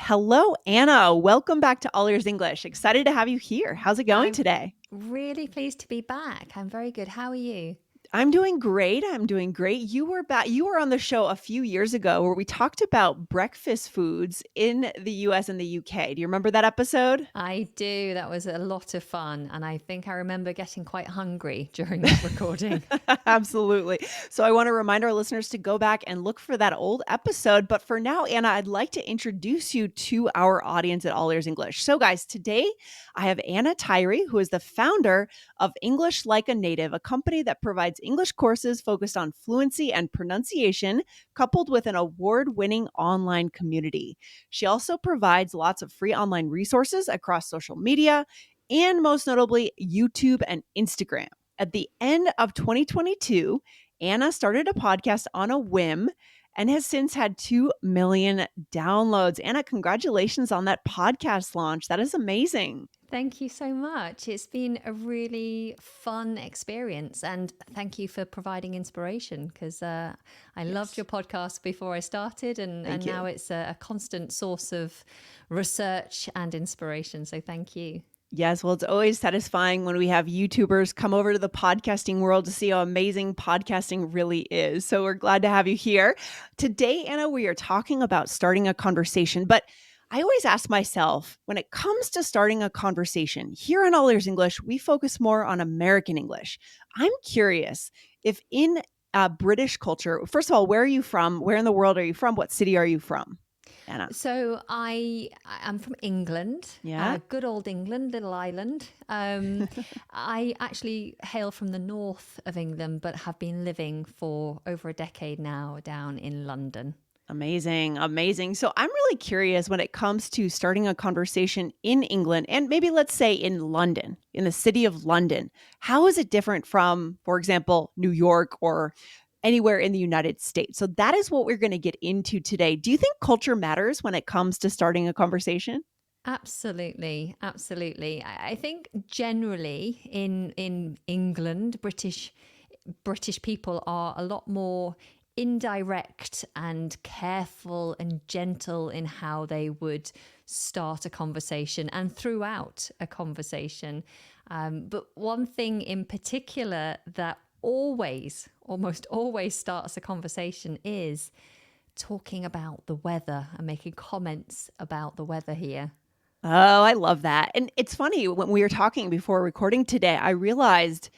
Hello, Anna. Welcome back to All Ears English. Excited to have you here. How's it going I'm today? really pleased to be back. I'm very good. How are you? I'm doing great. I'm doing great. You were back. You were on the show a few years ago where we talked about breakfast foods in the US and the UK. Do you remember that episode? I do. That was a lot of fun. And I think I remember getting quite hungry during that recording. Absolutely. So I want to remind our listeners to go back and look for that old episode. But for now, Anna, I'd like to introduce you to our audience at All Ears English. So, guys, today I have Anna Tyrie, who is the founder of English Like a Native, a company that provides English courses focused on fluency and pronunciation, coupled with an award-winning online community. She also provides lots of free online resources across social media and most notably YouTube and Instagram. At the end of 2022, Anna started a podcast on a whim and has since had 2 million downloads. Anna, congratulations on that podcast launch. That is amazing. Thank you so much. It's been a really fun experience. And thank you for providing inspiration because I loved Yes. your podcast before I started. And Thank now you. it's a constant source of research and inspiration. So thank you. Yes, well, it's always satisfying when we have YouTubers come over to the podcasting world to see how amazing podcasting really is. So we're glad to have you here. Today, Anna, we are talking about starting a conversation, but I always ask myself when it comes to starting a conversation here on All Ears English, we focus more on American English. I'm curious if in British culture, first of all, where are you from? Where in the world are you from? What city are you from, Anna? So I'm from England, Yeah. good old England, little island. I actually hail from the north of England, but have been living for over a decade now down in London. Amazing, amazing. So I'm really curious when it comes to starting a conversation in England and maybe let's say in London, in the city of London. How is it different from, for example, New York or anywhere in the United States? So that is what we're going to get into today. Do you think culture matters when it comes to starting a conversation? Absolutely, absolutely. I think generally in England, British people are a lot more indirect and careful and gentle in how they would start a conversation and throughout a conversation. But one thing in particular that almost always starts a conversation is talking about the weather and making comments about the weather here. Oh, I love that. And it's funny when we were talking before recording today, I realized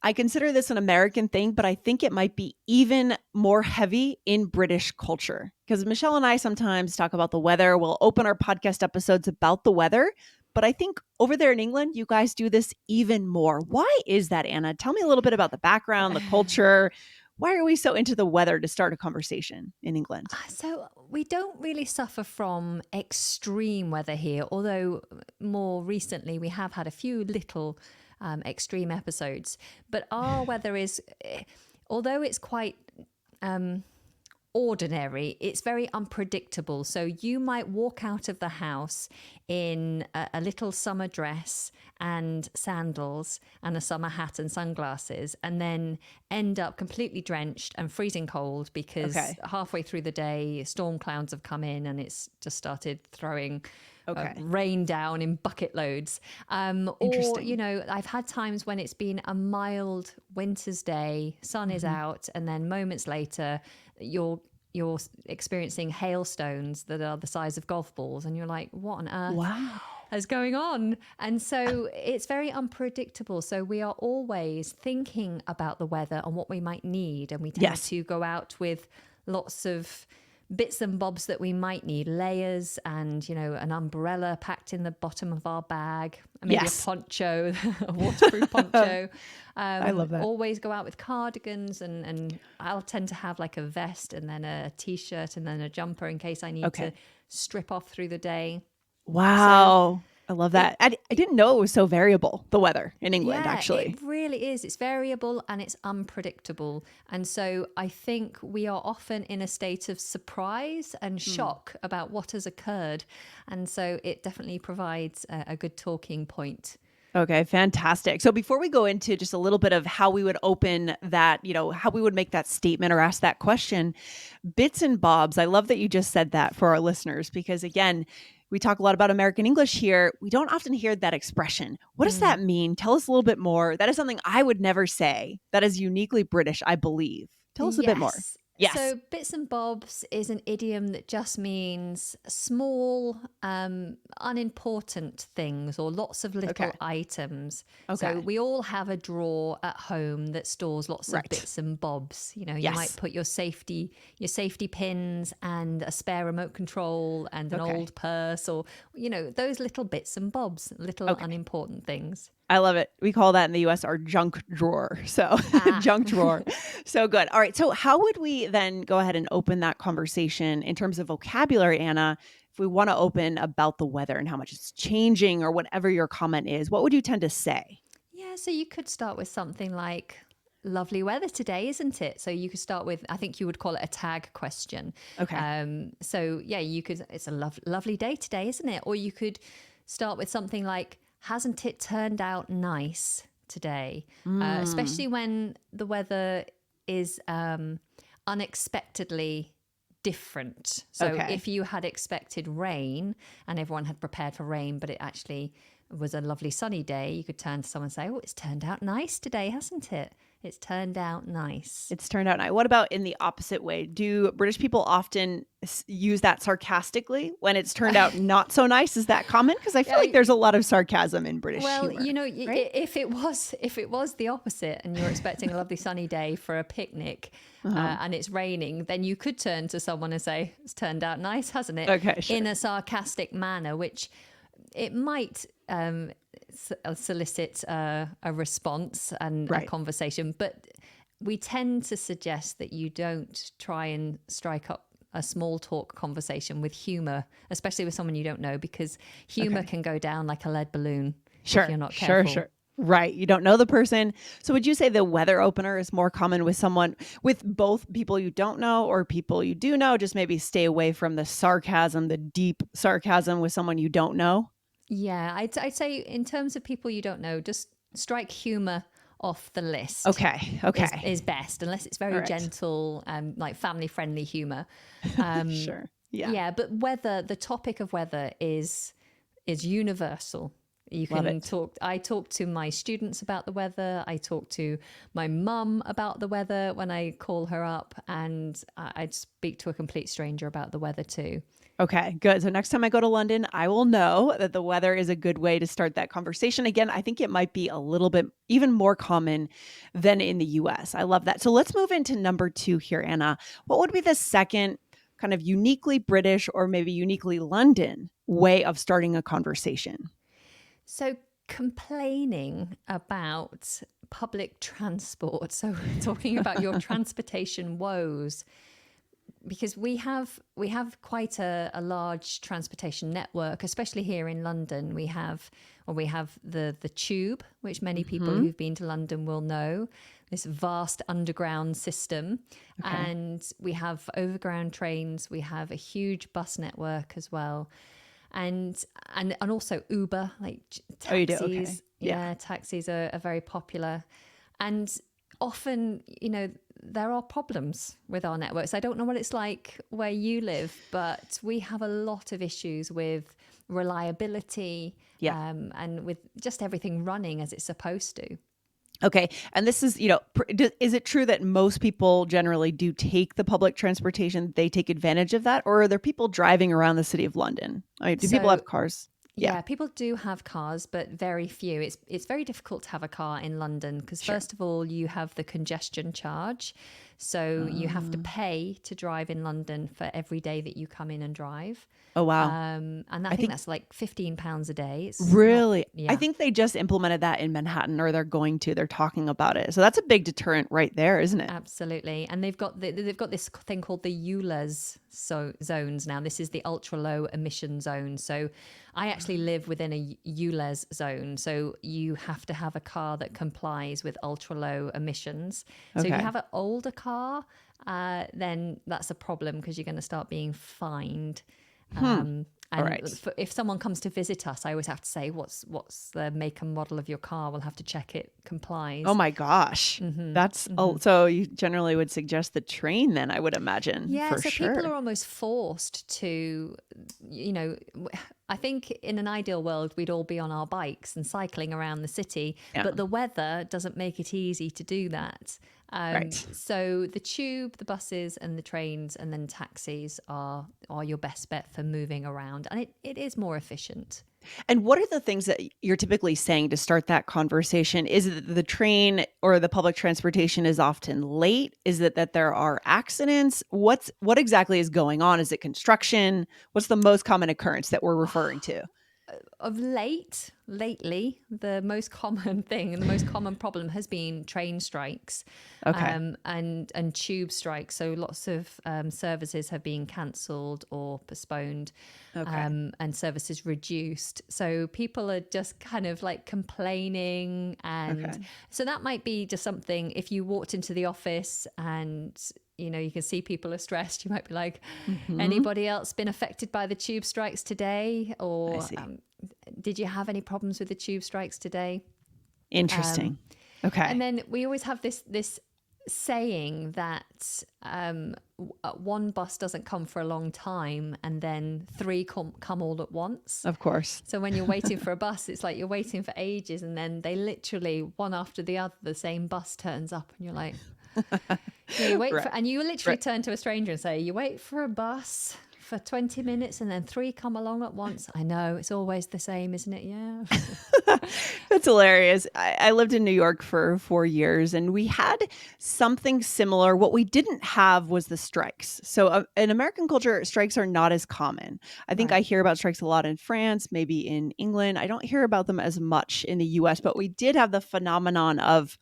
I consider this an American thing, but I think it might be even more heavy in British culture. Because Michelle and I sometimes talk about the weather. We'll open our podcast episodes about the weather. But I think over there in England, you guys do this even more. Why is that, Anna? Tell me a little bit about the background, the culture. Why are we so into the weather to start a conversation in England? So we don't really suffer from extreme weather here, although more recently we have had a few little extreme episodes. But our weather is, although it's quite um, ordinary, it's very unpredictable. So you might walk out of the house in a little summer dress and sandals and a summer hat and sunglasses, and then end up completely drenched and freezing cold because Okay. halfway through the day, storm clouds have come in and it's just started throwing Okay. rain down in bucket loads. Or, Interesting. I've had times when it's been a mild winter's day, sun is Hmm. out, and then moments later, you're experiencing hailstones that are the size of golf balls, and you're like, what on earth Wow. is going on? And so it's very unpredictable. So we are always thinking about the weather and what we might need, and we tend Yes. to go out with lots of bits and bobs that we might need, layers and an umbrella packed in the bottom of our bag, maybe a Yes. poncho, a waterproof poncho. I love that. Always go out with cardigans, and I'll tend to have like a vest and then a t-shirt and then a jumper in case I need to Okay. strip off through the day. So Wow. I love it that. I didn't know it was so variable, the weather in England, Yeah, it actually. really is. It's variable and it's unpredictable. And so I think we are often in a state of surprise and Hmm. shock about what has occurred. And so it definitely provides a good talking point. Okay, fantastic. So before we go into just a little bit of how we would open that, how we would make that statement or ask that question, bits and bobs. I love that you just said that for our listeners because again, we talk a lot about American English here. We don't often hear that expression. What does Mm. that mean? Tell us a little bit more. That is something I would never say. That is uniquely British, I believe. Tell us a bit more. Yes. Yes. So bits and bobs is an idiom that just means small, unimportant things or lots of Okay. little items. So Okay. we all have a drawer at home that stores lots of Right. bits and bobs. You might Yes. put your safety pins and a spare remote control and an Okay. old purse or, those little bits and bobs, little Okay. unimportant things. I love it. We call that in the US our junk drawer. So, Ah. junk drawer. So good. All right. So, how would we then go ahead and open that conversation in terms of vocabulary, Anna? If we want to open about the weather and how much it's changing or whatever your comment is, what would you tend to say? Yeah, so you could start with something like lovely weather today, isn't it? So you could start with, I think you would call it a tag question. Okay. So yeah, it's a lovely day today, isn't it? Or you could start with something like, hasn't it turned out nice today? Mm, Especially when the weather is unexpectedly different. So okay. if you had expected rain and everyone had prepared for rain, but it actually was a lovely sunny day, you could turn to someone and say, "Oh, it's turned out nice today, hasn't it? It's turned out nice." It's turned out nice. What about in the opposite way? Do British people often use that sarcastically when it's turned out not so nice? Is that common? Because I feel Yeah. like there's a lot of sarcasm in British Well, humor, right? if it was the opposite, and you're expecting a lovely sunny day for a picnic, Uh-huh. and it's raining, then you could turn to someone and say, "It's turned out nice, hasn't it?" Okay, In sure. a sarcastic manner, which it might solicit a response and a Right. conversation, but we tend to suggest that you don't try and strike up a small talk conversation with humor, especially with someone you don't know, because humor Okay. can go down like a lead balloon if Sure, you're not sure, careful. sure. Right. You don't know the person. So would you say the weather opener is more common with both people you don't know or people you do know? Just maybe stay away from the sarcasm, the deep sarcasm with someone you don't know? Yeah, I'd say in terms of people you don't know, just strike humor off the list Okay. is Okay. best, unless it's All very right. gentle, like family friendly humor. Sure. Yeah. Yeah, but the topic of weather is universal. You Love can it. talk. I talk to my students about the weather. I talk to my mum about the weather when I call her up, and I'd speak to a complete stranger about the weather too. Okay, good. So next time I go to London, I will know that the weather is a good way to start that conversation. Again, I think it might be a little bit even more common than in the US. I love that. So let's move into number 2 here, Anna. What would be the second kind of uniquely British or maybe uniquely London way of starting a conversation? So complaining about public transport. So talking about your transportation woes, because we have quite a large transportation network, especially here in London. We have the tube, which many people Mhm. who've been to London will know, this vast underground system, Okay. and we have overground trains. We have a huge bus network as well, and also Uber, like Oh, you do? Okay. taxis. Yeah. Yeah, taxis are very popular, and often, there are problems with our networks. I don't know what it's like where you live, but we have a lot of issues with reliability, Yeah. and with just everything running as it's supposed to. Okay. And this is, is it true that most people generally do take the public transportation? They take advantage of that? Or are there people driving around the city of London? Do people So have cars? Yeah. yeah, people do have cars, but very few. It's very difficult to have a car in London because Sure. first of all, you have the congestion charge. So you have to Uh, pay to drive in London for every day that you come in and drive. oh, wow. And I I think think that's like £15 a day. It's not, really, I yeah. think they just implemented that in Manhattan or they're going to. They're talking about it. So that's a big deterrent right there, isn't it? Absolutely, and they've got this thing called the ULEZ zones now. This is the ultra low emission zone. So I actually live within a ULEZ zone. So you have to have a car that complies with ultra low emissions. So if you Okay. have an older car, then that's a problem because you're going to start being fined. Hmm. All And right. if someone comes to visit us, I always have to say, what's the make and model of your car? We'll have to check it Oh complies. my gosh. So you generally would suggest the train then, I would imagine, Yeah, for so people sure. are almost forced to, I think in an ideal world, we'd all be on our bikes and cycling around the city, Yeah. but the weather doesn't make it easy to do that. Right. So the tube, the buses, and the trains, and then taxis are your best bet for moving around, and it is more efficient. And what are the things that you're typically saying to start that conversation? Is it that the train or the public transportation is often late? Is it that there are accidents? What exactly is going on? Is it construction? What's the most common occurrence that we're referring to? Of lately, the most common thing and the most common problem has been train strikes, Okay. and tube strikes. So lots of services have been cancelled or postponed, Okay. and services reduced. So people are just kind of like complaining, and Okay. so that might be just something. If you walked into the office and you can see people are stressed, you might be like, Mhm. anybody else been affected by the tube strikes today? I Or see. did you have any problems with the tube strikes today? Um, Interesting. and Okay. then we always have this saying that one bus doesn't come for a long time, and then three come all at once. Of course. So when you're waiting for a bus, it's like you're waiting for ages, and then they literally, one after the other, the same bus turns up, and you're like, you wait Right. for, and you literally Right. turn to a stranger and say, you wait for a bus for 20 minutes and then three come along at once. I know, it's always the same, isn't it? Yeah. That's hilarious. I lived in New York for 4 years and we had something similar. What we didn't have was the strikes. So, in American culture, strikes are not as common. I think I Right. hear about strikes a lot in France, maybe in England. I don't hear about them as much in the US, but we did have the phenomenon of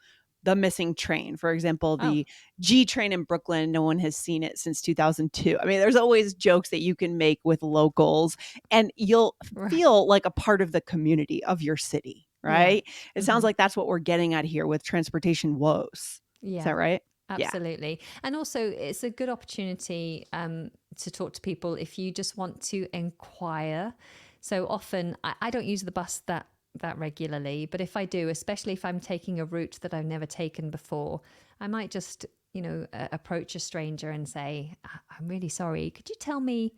the missing train. For example, Oh, the G train in Brooklyn, no one has seen it since 2002. I mean, there's always jokes that you can make with locals and you'll right. feel like a part of the community of your city, Yeah. right? It sounds like that's what we're getting at here with transportation woes. Is Yeah. that right? Yeah. Absolutely. And also, it's a good opportunity to talk to people if you just want to inquire. So often, I don't use the bus that regularly, but if I do, especially if I'm taking a route that I've never taken before, I might just approach a stranger and say, I'm really sorry. Could you tell me,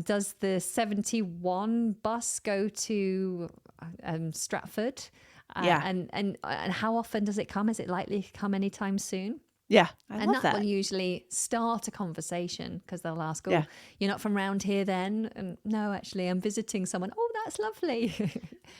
does the 71 bus go to Stratford? Yeah. And how often does it come? Is it likely to come anytime soon? Yeah. I And love that will that. usually start a conversation because they'll ask, Yeah. "Oh, you're not from round here then?" And no, actually, I'm visiting someone. Oh, that's lovely.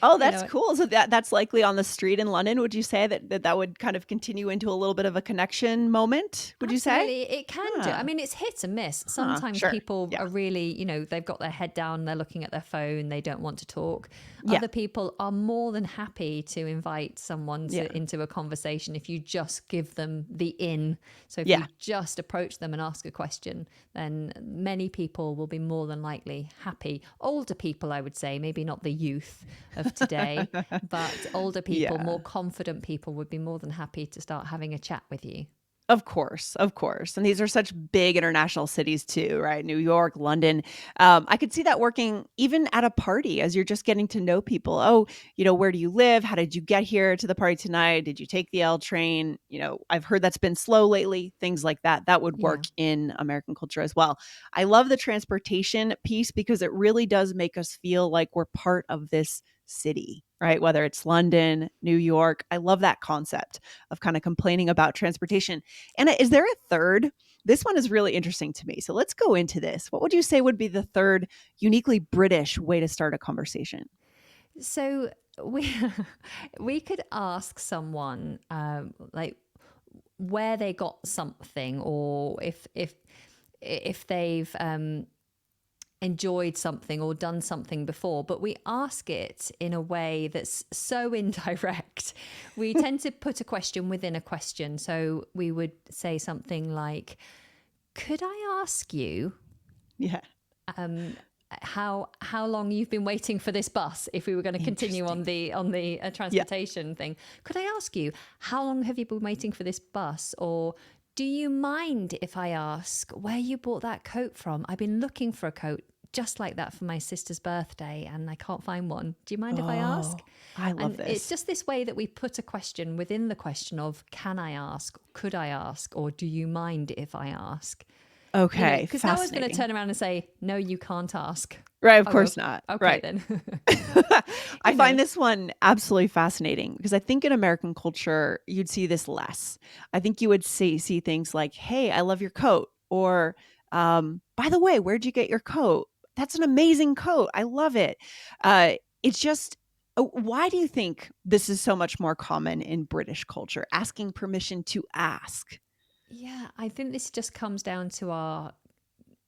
Oh, you that's know, cool. So that's likely on the street in London. Would you say that would kind of continue into a little bit of a connection moment? Would you say? Absolutely, it can do. I Huh. mean, it's hit and miss. Huh. Sometimes Sure. people Yeah. are really, they've got their head down, they're looking at their phone, they don't want to talk. Yeah. Other people are more than happy to invite someone Yeah. into a conversation if you just give them the in. So if you Yeah. just approach them and ask a question, then many people will be more than likely happy. Older people, I would say, maybe not the youth of today, but older people, Yeah. more confident people would be more than happy to start having a chat with you. Of course, of course. And these are such big international cities too, right? New York, London. I could see that working even at a party as you're just getting to know people. Oh, where do you live? How did you get here to the party tonight? Did you take the L train? I've heard that's been slow lately, things like that. That would Yeah. work in American culture as well. I love the transportation piece because it really does make us feel like we're part of this city, right? Whether it's London, New York. I love that concept of kind of complaining about transportation. Anna, is there a third? This one is really interesting to me. So let's go into this. What would you say would be the third uniquely British way to start a conversation? So we we could ask someone like where they got something, or if they've enjoyed something or done something before, but we ask it in a way that's so indirect. We tend to put a question within a question. So we would say something like, "Could I ask you Yeah. um, how long you've been waiting for this bus?" If we were going to continue on Interesting. the Yeah. transportation thing, could I ask you how long have you been waiting for this bus? Or do you mind if I ask where you bought that coat from? I've been looking for a coat just like that for my sister's birthday and I can't find one. Do you mind if I Oh, ask? I love And this. it's just this way that we put a question within the question of, can I ask? Could I ask? Or do you mind if I ask? Okay, Because no one's going to fascinating. turn around and say, no, you can't ask. Right, of Oh, course not. okay Right. then. I You know. find this one absolutely fascinating because I think in American culture, you'd see this less. I think you would see things like, "Hey, I love your coat," or "By the way, where'd you get your coat? That's an amazing coat. I love it." It's just, why do you think this is so much more common in British culture, asking permission to ask? Yeah, I think this just comes down to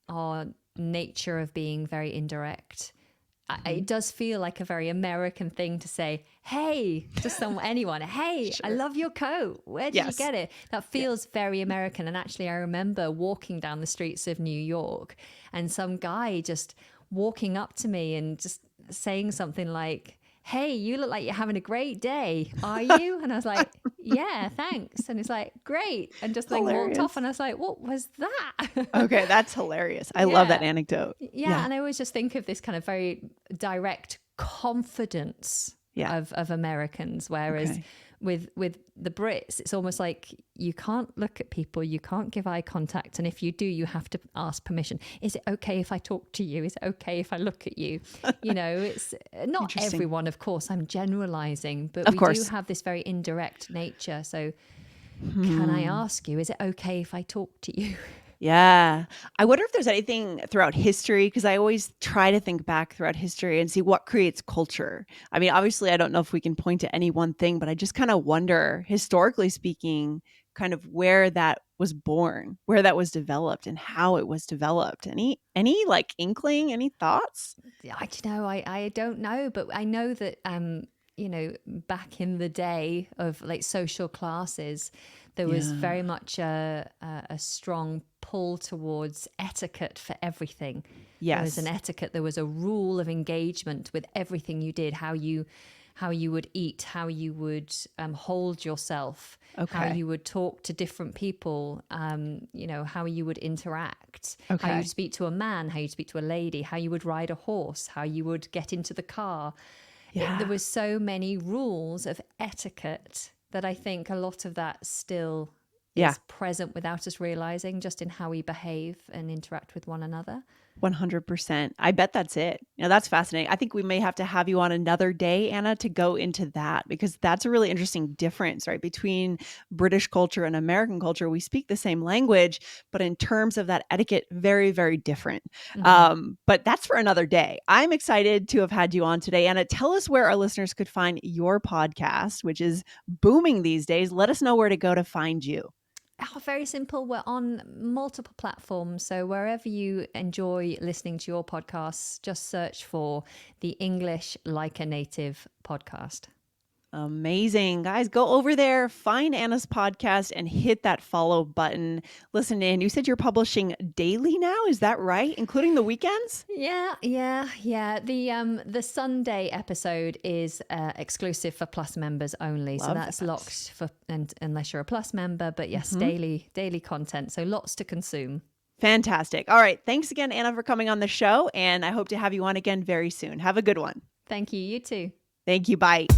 our nature of being very indirect. Mhm. It does feel like a very American thing to say, hey, to anyone, hey, I Sure. love your coat. Where did you Yes. get it? That Yeah. feels very American. And actually, I remember walking down the streets of New York and some guy just walking up to me and just saying something like, hey, you look like you're having a great day. Are you? And I was like, yeah, thanks. And it's like, great. And just like walked off. Hilarious. And I was like, what was that? Okay, that's hilarious. I love that Yeah. anecdote. Yeah, Yeah. and I always just think of this kind of very direct confidence Yeah. of Americans, whereas Okay. with the Brits, it's almost like you can't look at people, you can't give eye contact, and if you do, you have to ask permission. Is it okay if I talk to you? Is it okay if I look at you? It's not Interesting. everyone, of course. I'm generalizing, but Of we do course. have this very indirect nature. So, can I Hmm. ask you? Is it okay if I talk to you? Yeah. I wonder if there's anything throughout history, because I always try to think back throughout history and see what creates culture. I mean, obviously, I don't know if we can point to any one thing, but I just kind of wonder, historically speaking, kind of where that was born, where that was developed, and how it was developed. Any like inkling, any thoughts? I don't know. I don't know, but I know that back in the day of like social classes, there was Yeah. very much a strong pull towards etiquette for everything. There was an Yes. etiquette. There was a rule of engagement with everything you did. How you would eat, how you would hold yourself, how Okay. you would talk to different people, how you would interact, how you'd Okay. speak to a man, how you'd speak to a lady, how you would ride a horse, how you would get into the car. There Yeah. was so many rules of etiquette that I think a lot of that still Yeah. is present without us realizing, just in how we behave and interact with one another. 100%. I bet that's it. That's fascinating. I think we may have to have you on another day, Anna, to go into that because that's a really interesting difference, right? Between British culture and American culture, we speak the same language, but in terms of that etiquette, very, very different. Mm-hmm. But that's for another day. I'm excited to have had you on today. Anna, tell us where our listeners could find your podcast, which is booming these days. Let us know where to go to find you. Oh, very simple. We're on multiple platforms. So wherever you enjoy listening to your podcasts, just search for the English Like a Native podcast. Amazing. Guys, go over there, find Anna's podcast, and hit that follow button. Listen in. You said you're publishing daily now. Is that right? Including the weekends? Yeah. The Sunday episode is exclusive for Plus members only, so Love that's that. locked for unless you're a Plus member. But yes, daily content, so lots to consume. Fantastic. All right. Thanks again, Anna, for coming on the show. And I hope to have you on again very soon. Have a good one. Thank you. You too. Thank you. Bye.